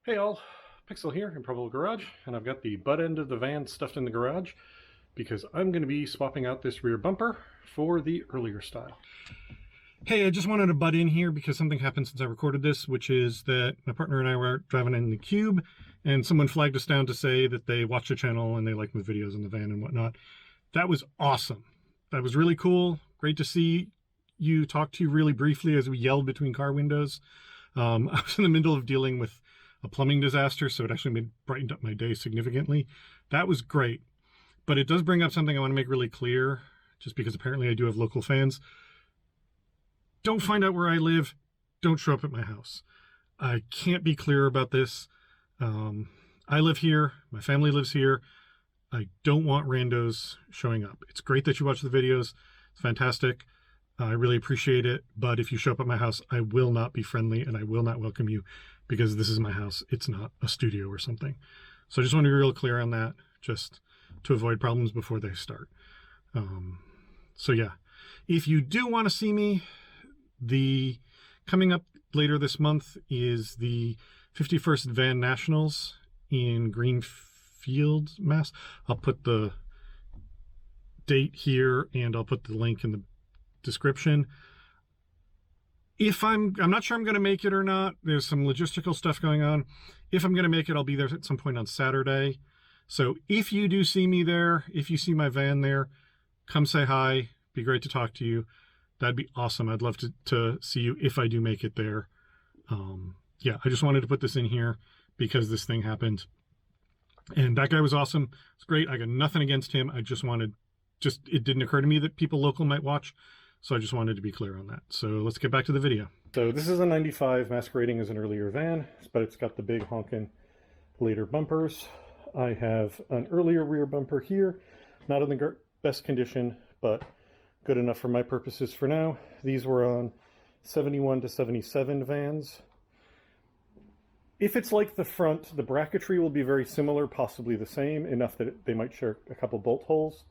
Hey all, Pixel here in Probable Garage, and I've got the butt end of the van stuffed in the garage because I'm going to be swapping out this rear bumper for the earlier style. Hey, I just wanted to butt in here because something happened since I recorded this, which is that my partner and I were driving in the Cube, and someone flagged us down to say that they watched the channel and they liked my videos in the van and whatnot. That was awesome. That was really cool. Great to see you, talk to you really briefly as we yelled between car windows. I was in the middle of dealing with a plumbing disaster, so it actually brightened up my day significantly. That was great. But it does bring up something I want to make really clear, just because apparently I do have local fans. Don't find out where I live. Don't show up at my house. I can't be clearer about this. I live here. My family lives here. I don't want randos showing up. It's great that you watch the videos. It's fantastic. I really appreciate it. But if you show up at my house, I will not be friendly and I will not welcome you because this is my house. It's not a studio or something. So I just want to be real clear on that, just to avoid problems before they start. So yeah, if you do want to see me, coming up later this month is the 51st Van Nationals in Greenfield, Mass. I'll put the date here and I'll put the link in the description. If I'm not sure I'm going to make it or not. There's some logistical stuff going on. If I'm going to make it, I'll be there at some point on Saturday. So if you do see me there, if you see my van there, come say hi. Be great to talk to you. That'd be awesome. I'd love to see you if I do make it there. Yeah, I just wanted to put this in here because this thing happened. And that guy was awesome. It's great. I got nothing against him. I just it didn't occur to me that people local might watch. So I just wanted to be clear on that. So let's get back to the video. So this is a 95 masquerading as an earlier van, but it's got the big honking later bumpers. I have an earlier rear bumper here, not in the best condition, but good enough for my purposes for now. These were on 71 to 77 vans. If it's like the front, the bracketry will be very similar, possibly the same, enough that they might share a couple bolt holes.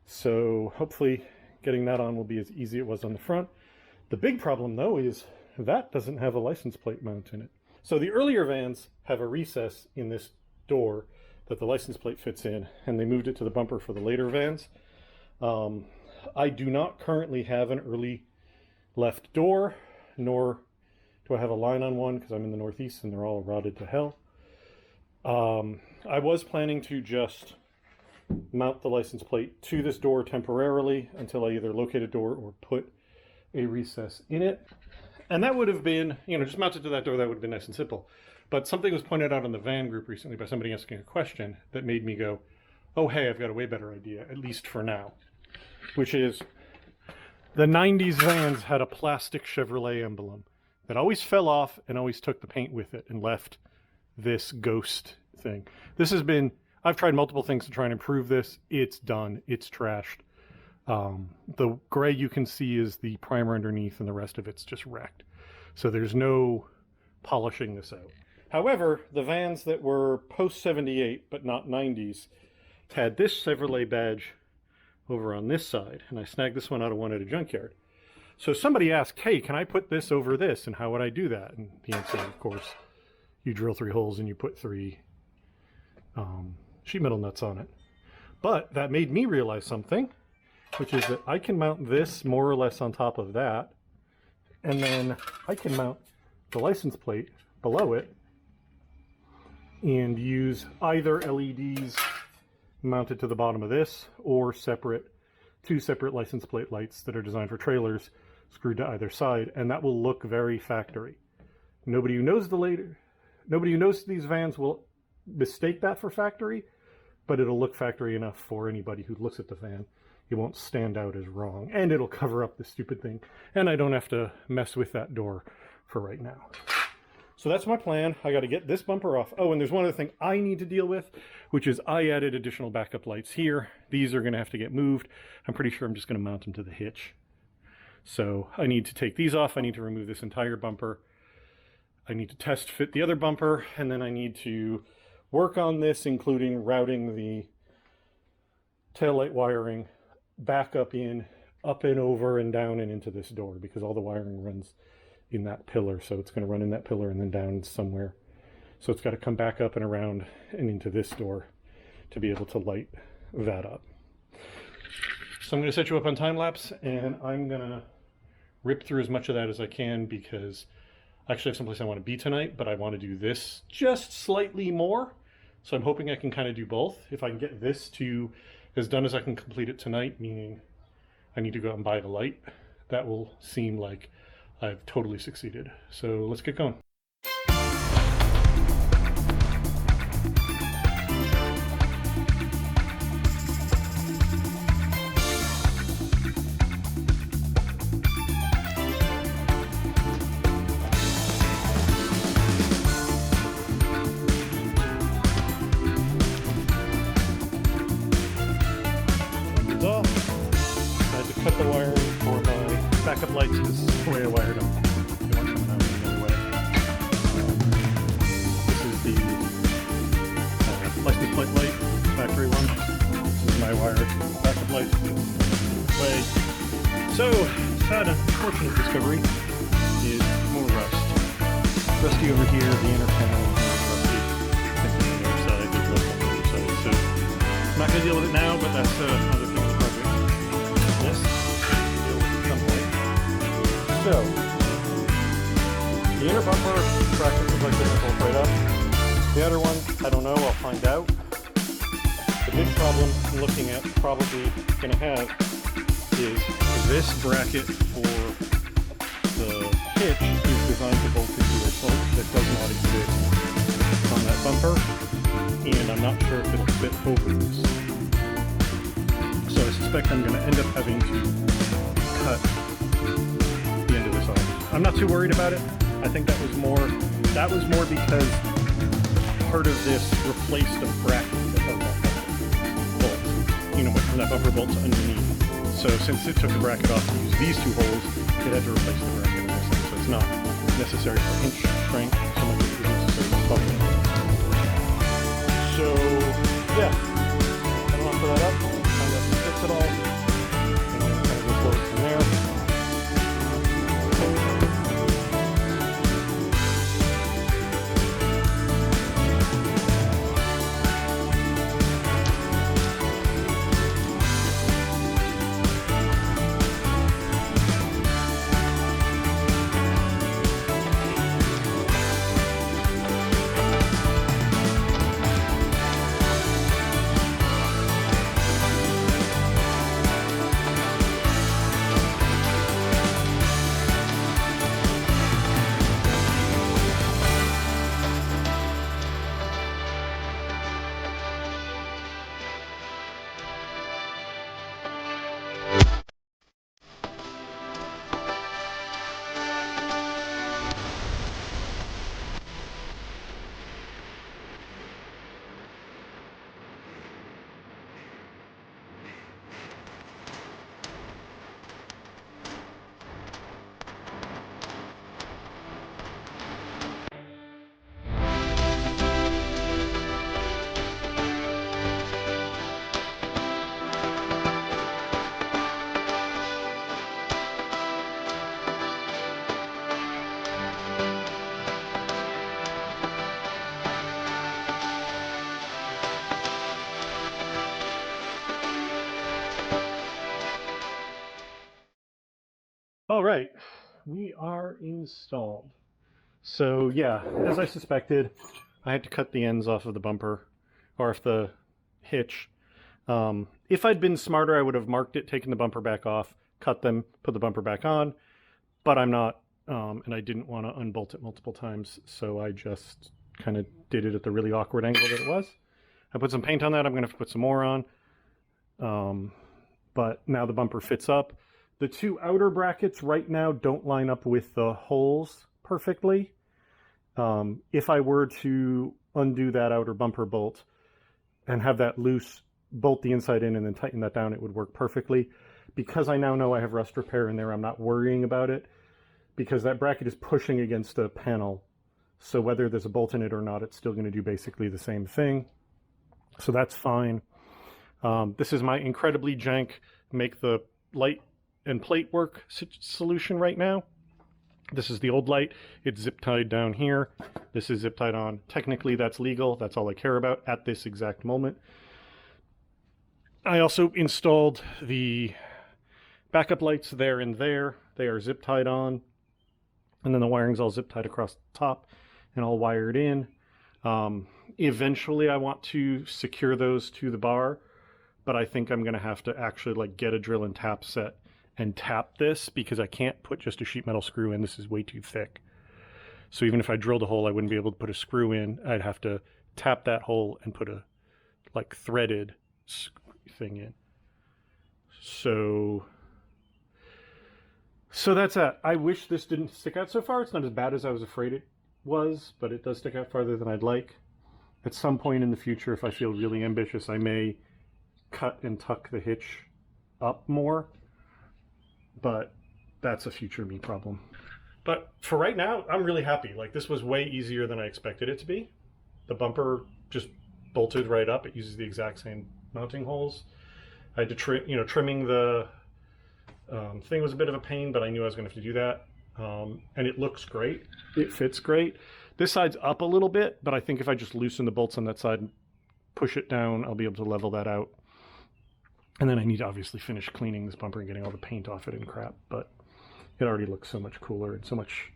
So hopefully getting that on will be as easy as it was on the front. The big problem though is that doesn't have a license plate mount in it. So the earlier vans have a recess in this door that the license plate fits in, and they moved it to the bumper for the later vans. I do not currently have an early left door, nor do I have a line on one because I'm in the Northeast and they're all rotted to hell. I was planning to just mount the license plate to this door temporarily until I either locate a door or put a recess in it. And that would have been, just mounted to that door, that would have been nice and simple. But something was pointed out in the van group recently by somebody asking a question that made me go, oh, hey, I've got a way better idea, at least for now. Which is, the 90s vans had a plastic Chevrolet emblem that always fell off and always took the paint with it and left this ghost thing. I've tried multiple things to try and improve this. It's done. It's trashed. The gray you can see is the primer underneath and the rest of it's just wrecked. So there's no polishing this out. However, the vans that were post-78 but not 90s had this Chevrolet badge over on this side, and I snagged this one out of one at a junkyard. So somebody asked, hey, can I put this over this, and how would I do that? And the answer, of course, you drill 3 holes and you put 3 sheet metal nuts on it. But that made me realize something, which is that I can mount this more or less on top of that, and then I can mount the license plate below it and use either LEDs mounted to the bottom of this or 2 separate license plate lights that are designed for trailers screwed to either side, and that will look very factory. Nobody who knows these vans will mistake that for factory, but it'll look factory enough for anybody who looks at the van. It won't stand out as wrong, and it'll cover up the stupid thing, and I don't have to mess with that door for right now. So that's my plan. I got to get this bumper off. Oh, and there's one other thing I need to deal with, which is I added additional backup lights here. These are going to have to get moved. I'm pretty sure I'm just going to mount them to the hitch. So I need to take these off. I need to remove this entire bumper. I need to test fit the other bumper, and then I need to work on this, including routing the taillight wiring back up and over and down and into this door, because all the wiring runs in that pillar. So it's going to run in that pillar and then down somewhere So it's got to come back up and around and into this door to be able to light that up. So I'm going to set you up on time lapse, and I'm going to rip through as much of that as I can, because I actually have someplace I want to be tonight, but I want to do this just slightly more. So I'm hoping I can kind of do both. If I can get this to as done as I can complete it tonight, meaning I need to go out and buy the light, that will seem like I've totally succeeded. So let's get going. Cut the wiring for my backup lights, because this is the way I wired them. They weren't coming out any other way. This is the license plate light, factory one. This is my wired backup light. Way. So, sad unfortunate discovery is more rust. Rusty over here, the inner panel is rusty. I think on the other side, there's rust on the other side. So, I'm not going to deal with it now, but that's another thing on the project. Yes. So, the inner bumper bracket looks like this will bolt right up. The outer one, I don't know, I'll find out. The big problem I'm looking at, probably going to have, is this bracket for the hitch is designed to bolt into a bolt that does not exist on that bumper, and I'm not sure if it'll fit over this. So I suspect I'm going to end up having to cut the end of this off. I'm not too worried about it. I think that was more because part of this replaced the bracket that held that bumper bolt. You know, from that bumper bolt to underneath. So since it took the bracket off to use these two holes, it had to replace the bracket in this thing. So it's not necessary for inch strength so much as it is necessary for bumping. So yeah, I'm gonna put that up, find out if it fits it all, and then kind of go forward from there. All right, we are installed. So yeah, as I suspected, I had to cut the ends off of the bumper, or if the hitch. If I'd been smarter, I would have marked it, taken the bumper back off, cut them, put the bumper back on, but I'm not, and I didn't want to unbolt it multiple times, so I just kind of did it at the really awkward angle that it was. I put some paint on that. I'm going to have to put some more on, but now the bumper fits up. The two outer brackets right now don't line up with the holes perfectly. If I were to undo that outer bumper bolt and have that loose, bolt the inside in and then tighten that down, it would work perfectly. Because I now know I have rust repair in there, I'm not worrying about it, because that bracket is pushing against a panel. So whether there's a bolt in it or not, it's still going to do basically the same thing. So that's fine. This is my incredibly jank make the light and plate work solution right now. This is the old light. It's zip tied down here. This is zip tied on. Technically, that's legal. That's all I care about at this exact moment. I also installed the backup lights there and there. They are zip tied on. And then the wiring's all zip tied across the top and all wired in. Eventually, I want to secure those to the bar, but I think I'm going to have to actually like get a drill and tap set and tap this, because I can't put just a sheet metal screw in. This is way too thick. So even if I drilled a hole, I wouldn't be able to put a screw in. I'd have to tap that hole and put a like threaded thing in. So that's that. I wish this didn't stick out so far. It's not as bad as I was afraid it was, but it does stick out farther than I'd like. At some point in the future, if I feel really ambitious, I may cut and tuck the hitch up more, but that's a future me problem. But for right now, I'm really happy. Like, this was way easier than I expected it to be. The bumper just bolted right up. It uses the exact same mounting holes. I had to trimming the thing was a bit of a pain, but I knew I was going to have to do that. And it looks great. It fits great. This side's up a little bit, but I think if I just loosen the bolts on that side and push it down, I'll be able to level that out. And then I need to obviously finish cleaning this bumper and getting all the paint off it and crap, but it already looks so much cooler and so much,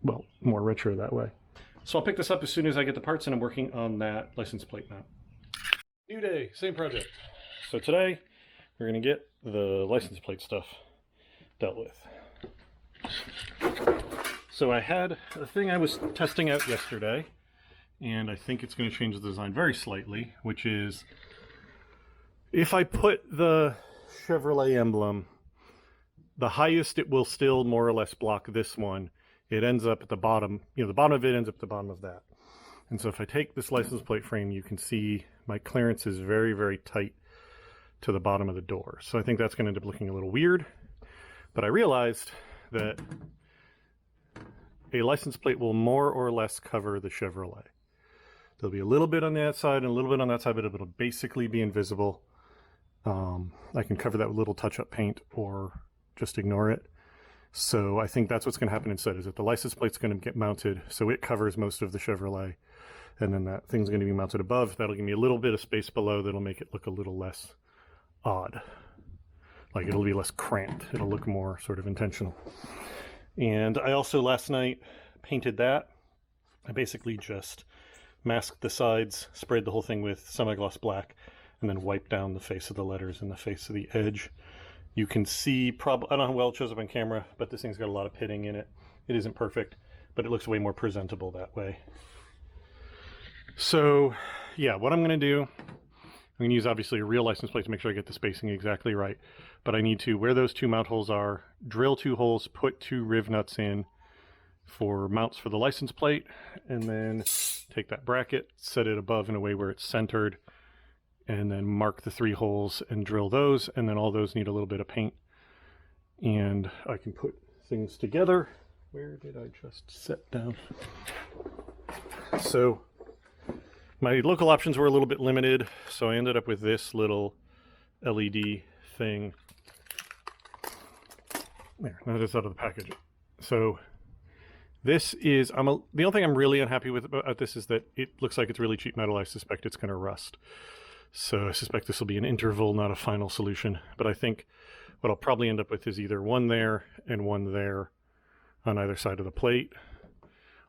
well, more retro that way. So I'll pick this up as soon as I get the parts, and I'm working on that license plate mount. New day, same project. So today, we're going to get the license plate stuff dealt with. So I had a thing I was testing out yesterday, and I think it's going to change the design very slightly, which is if I put the Chevrolet emblem, the highest it will still more or less block this one. It ends up at the bottom, the bottom of it ends up at the bottom of that. And so if I take this license plate frame, you can see my clearance is very, very tight to the bottom of the door. So I think that's going to end up looking a little weird. But I realized that a license plate will more or less cover the Chevrolet. There'll be a little bit on that side and a little bit on that side, but it'll basically be invisible. I can cover that with a little touch-up paint or just ignore it. So I think that's what's going to happen instead, is that the license plate's going to get mounted so it covers most of the Chevrolet, and then that thing's going to be mounted above. That'll give me a little bit of space below that'll make it look a little less odd. Like, it'll be less cramped. It'll look more sort of intentional. And I also last night painted that. I basically just masked the sides, sprayed the whole thing with semi-gloss black, and then wiped down the face of the letters and the face of the edge. You can see, I don't know how well it shows up on camera, but this thing's got a lot of pitting in it. It isn't perfect, but it looks way more presentable that way. So yeah, what I'm going to do, I'm going to use obviously a real license plate to make sure I get the spacing exactly right. But I need to, where those two mount holes are, drill 2 holes, put 2 riv nuts in for mounts for the license plate, and then take that bracket, set it above in a way where it's centered, and then mark the 3 holes and drill those, and then all those need a little bit of paint. And I can put things together. Where did I just set down? So my local options were a little bit limited, so I ended up with this little LED thing. There, now that's out of the package. So this is, the only thing I'm really unhappy with about this is that it looks like it's really cheap metal. I suspect it's going to rust. So I suspect this will be an interval, not a final solution. But I think what I'll probably end up with is either one there and one there on either side of the plate,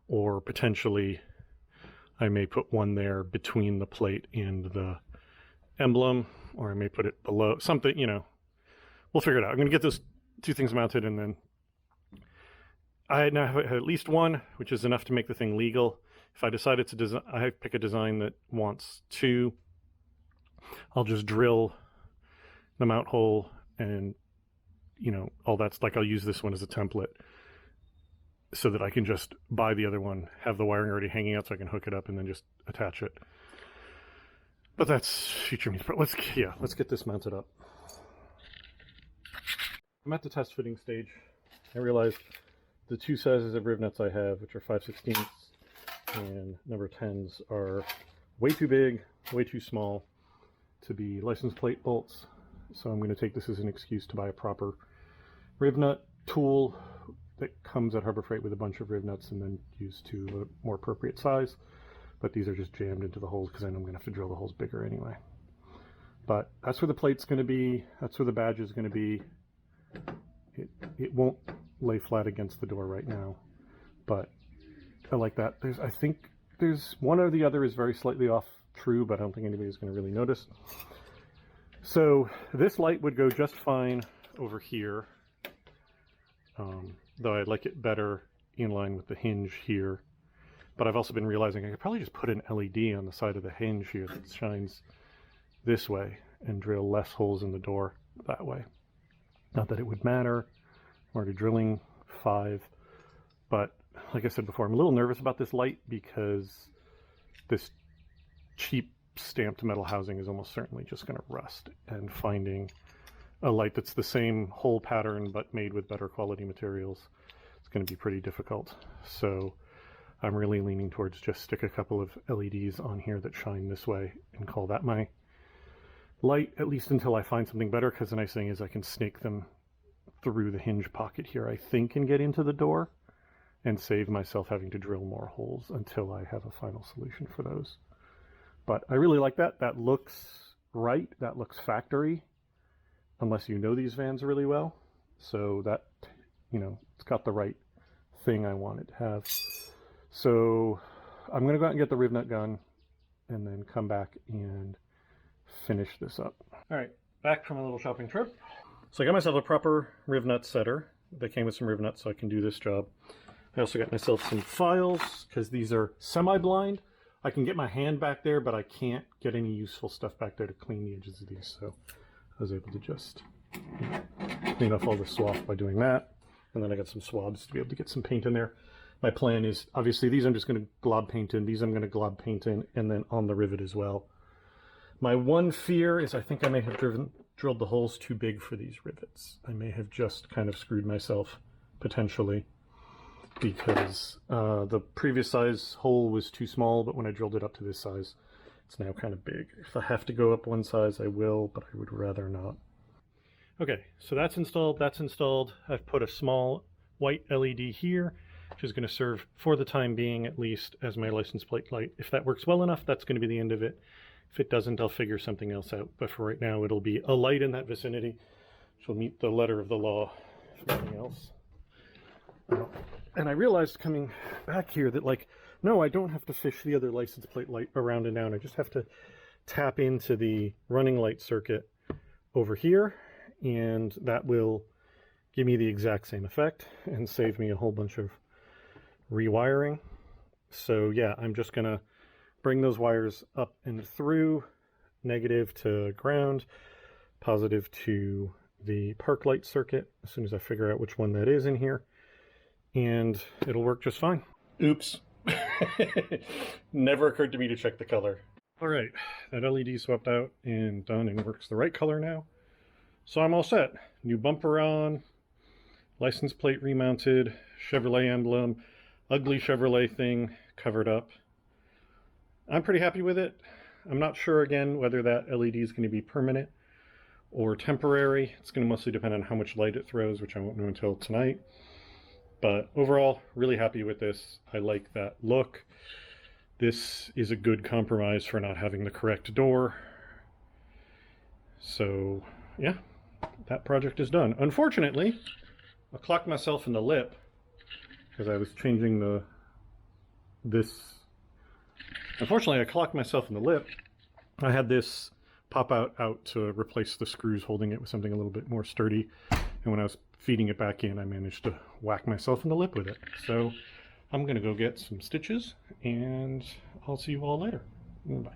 or potentially I may put one there between the plate and the emblem, or I may put it below, something, we'll figure it out. I'm going to get those 2 things mounted, and then I now have at least one, which is enough to make the thing legal. If I decided to I pick a design that wants 2, I'll just drill the mount hole and, all that's, like, I'll use this one as a template so that I can just buy the other one, have the wiring already hanging out so I can hook it up and then just attach it. But that's future me. Let's get this mounted up. I'm at the test fitting stage. I realized the 2 sizes of riv nuts I have, which are 5/16 and number 10s, are way too big, way too small to be license plate bolts. So I'm going to take this as an excuse to buy a proper riv nut tool that comes at Harbor Freight with a bunch of riv nuts and then used to a more appropriate size. But these are just jammed into the holes because I know I'm going to have to drill the holes bigger anyway. But that's where the plate's going to be. That's where the badge is going to be. It won't lay flat against the door right now, but I like that. I think there's one or the other is very slightly off true, but I don't think anybody's going to really notice. So this light would go just fine over here, though I'd like it better in line with the hinge here. But I've also been realizing I could probably just put an LED on the side of the hinge here that shines this way and drill less holes in the door that way. Not that it would matter. I'm already drilling 5, but like I said before, I'm a little nervous about this light because this cheap stamped metal housing is almost certainly just going to rust, and finding a light that's the same hole pattern but made with better quality materials is going to be pretty difficult. So I'm really leaning towards just stick a couple of LEDs on here that shine this way and call that my light, at least until I find something better, because the nice thing is I can snake them through the hinge pocket here, I think, and get into the door and save myself having to drill more holes until I have a final solution for those. But I really like that. That looks right. That looks factory, unless you know these vans really well. So that, you know, it's got the right thing I want it to have. So I'm going to go out and get the riv nut gun and then come back and finish this up. All right, back from a little shopping trip. So I got myself a proper riv nut setter. They came with some riv nuts so I can do this job. I also got myself some files because these are semi-blind. I can get my hand back there, but I can't get any useful stuff back there to clean the edges of these. So I was able to just clean off all the swath by doing that. And then I got some swabs to be able to get some paint in there. My plan is, obviously, these I'm just going to glob paint in. These I'm going to glob paint in, and then on the rivet as well. My one fear is I think I may have drilled the holes too big for these rivets. I may have just kind of screwed myself, potentially, because the previous size hole was too small, but when I drilled it up to this size, it's now kind of big. If I have to go up one size, I will, but I would rather not. Okay, so that's installed, that's installed. I've put a small white LED here, which is going to serve, for the time being at least, as my license plate light. If that works well enough, that's going to be the end of it. If it doesn't, I'll figure something else out. But for right now, it'll be a light in that vicinity, which will meet the letter of the law, if nothing else. And I realized coming back here that, like, no, I don't have to fish the other license plate light around and down. I just have to tap into the running light circuit over here, and that will give me the exact same effect and save me a whole bunch of rewiring. So yeah, I'm just gonna bring those wires up and through, negative to ground, positive to the park light circuit as soon as I figure out which one that is in here, and it'll work just fine. Oops. Never occurred to me to check the color. All right, that LED swapped out and done and works the right color now. So I'm all set. New bumper on, license plate remounted, Chevrolet emblem, ugly Chevrolet thing covered up. I'm pretty happy with it. I'm not sure, again, whether that LED is going to be permanent or temporary. It's going to mostly depend on how much light it throws, which I won't know until tonight. But overall, really happy with this. I like that look. This is a good compromise for not having the correct door. So, yeah, that project is done. Unfortunately, I clocked myself in the lip because I was changing Unfortunately, I clocked myself in the lip. I had this pop out to replace the screws holding it with something a little bit more sturdy. And when I was feeding it back in, I managed to whack myself in the lip with it. So I'm going to go get some stitches, and I'll see you all later. Bye.